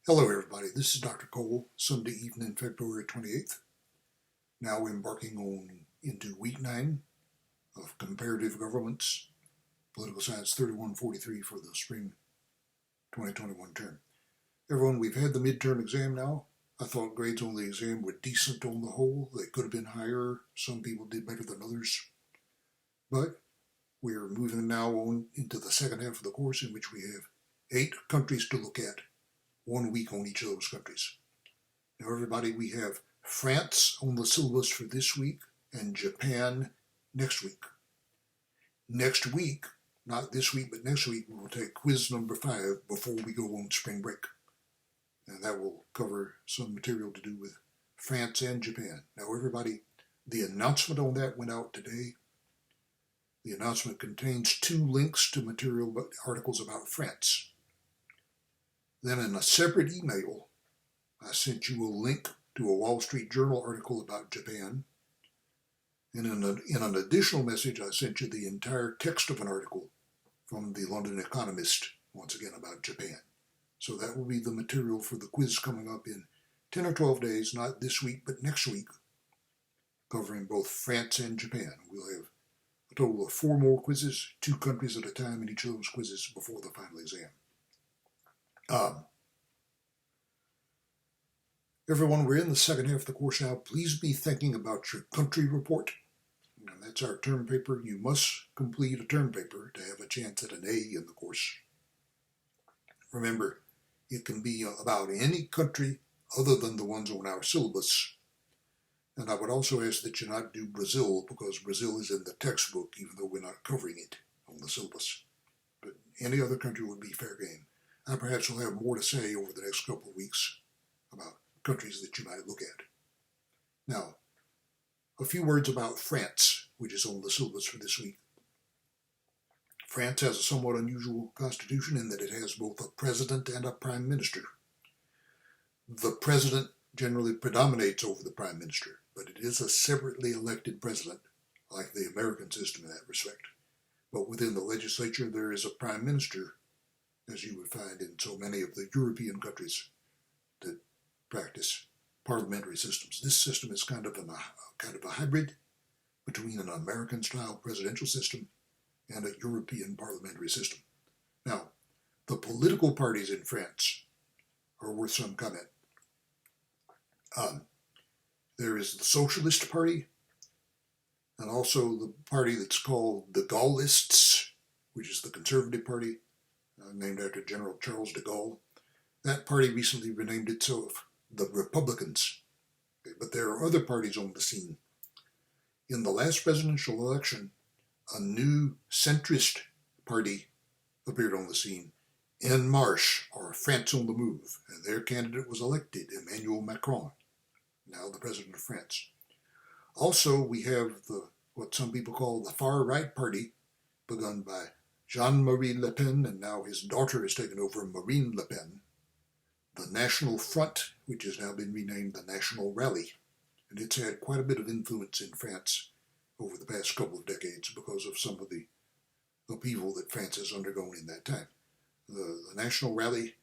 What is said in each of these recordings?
Hello everybody, this is Dr. Cole, Sunday evening, February 28th. Now embarking into week 9 of Comparative Governments, Political Science 3143 for the spring 2021 term. Everyone, we've had the midterm exam now. I thought grades on the exam were decent on the whole. They could have been higher. Some people did better than others. But we're moving now on into the second half of the course, in which we have 8 countries to look at. 1 week on each of those countries. Now everybody, we have France on the syllabus for this week and Japan next week. Next week, not this week, but next week, we will take quiz number 5 before we go on spring break. And that will cover some material to do with France and Japan. Now everybody, the announcement on that went out today. The announcement contains 2 links to material articles about France. Then in a separate email, I sent you a link to a Wall Street Journal article about Japan. And in an additional message, I sent you the entire text of an article from the London Economist, once again about Japan. So that will be the material for the quiz coming up in 10 or 12 days, not this week, but next week, covering both France and Japan. We'll have a total of 4 more quizzes, 2 countries at a time in each of those quizzes before the final exam. Everyone, we're in the second half of the course now. Please be thinking about your country report. And that's our term paper. You must complete a term paper to have a chance at an A in the course. Remember, it can be about any country other than the ones on our syllabus. And I would also ask that you not do Brazil, because Brazil is in the textbook, even though we're not covering it on the syllabus. But any other country would be fair game. I perhaps will have more to say over the next couple of weeks about countries that you might look at. Now, a few words about France, which is on the syllabus for this week. France has a somewhat unusual constitution in that it has both a president and a prime minister. The president generally predominates over the prime minister, but it is a separately elected president, like the American system in that respect. But within the legislature, there is a prime minister, as you would find in so many of the European countries that practice parliamentary systems. This system is kind of a hybrid between an American-style presidential system and a European parliamentary system. Now, the political parties in France are worth some comment. There is the Socialist Party, and also the party that's called the Gaullists, which is the Conservative Party, named after General Charles de Gaulle. That party recently renamed itself the Republicans. But there are other parties on the scene. In the last presidential election, a new centrist party appeared on the scene, En Marche, or France on the Move, and their candidate was elected, Emmanuel Macron, now the president of France. Also, we have what some people call the far-right party, begun by Jean-Marie Le Pen, and now his daughter has taken over, Marine Le Pen. The National Front, which has now been renamed the National Rally, and it's had quite a bit of influence in France over the past couple of decades because of some of the upheaval that France has undergone in that time. The National Rally,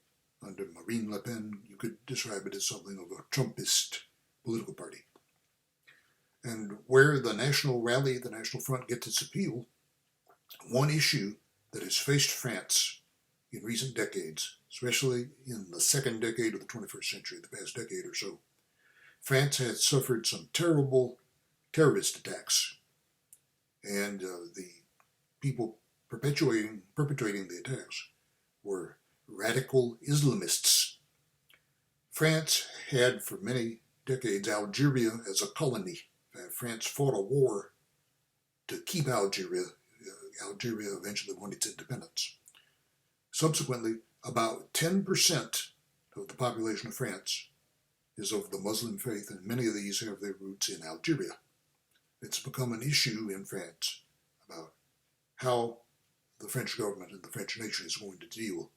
under Marine Le Pen, you could describe it as something of a Trumpist political party. And where the National Rally, the National Front, gets its appeal, one issue that has faced France in recent decades, especially in the second decade of the 21st century, the past decade or so, France has suffered some terrible terrorist attacks. And the people perpetrating the attacks were radical Islamists. France had for many decades Algeria as a colony. France fought a war to keep Algeria. Algeria eventually won its independence. Subsequently, about 10% of the population of France is of the Muslim faith, and many of these have their roots in Algeria. It's become an issue in France about how the French government and the French nation is going to deal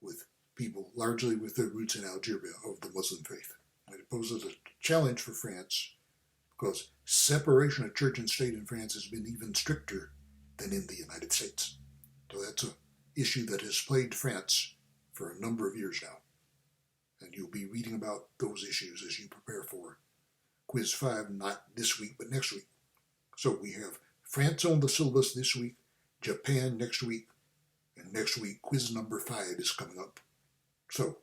with people largely with their roots in Algeria of the Muslim faith. And it poses a challenge for France because separation of church and state in France has been even stricter than in the United States. So that's an issue that has plagued France for a number of years now. And you'll be reading about those issues as you prepare for Quiz 5, not this week, but next week. So we have France on the syllabus this week, Japan next week, and next week quiz number 5 is coming up. So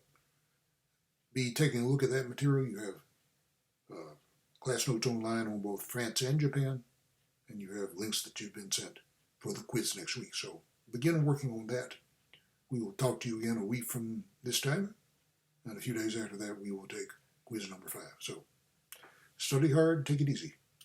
be taking a look at that material. You have class notes online on both France and Japan, and you have links that you've been sent for the quiz next week. So begin working on that. We will talk to you again a week from this time, and a few days after that we will take quiz number 5. So study hard, take it easy.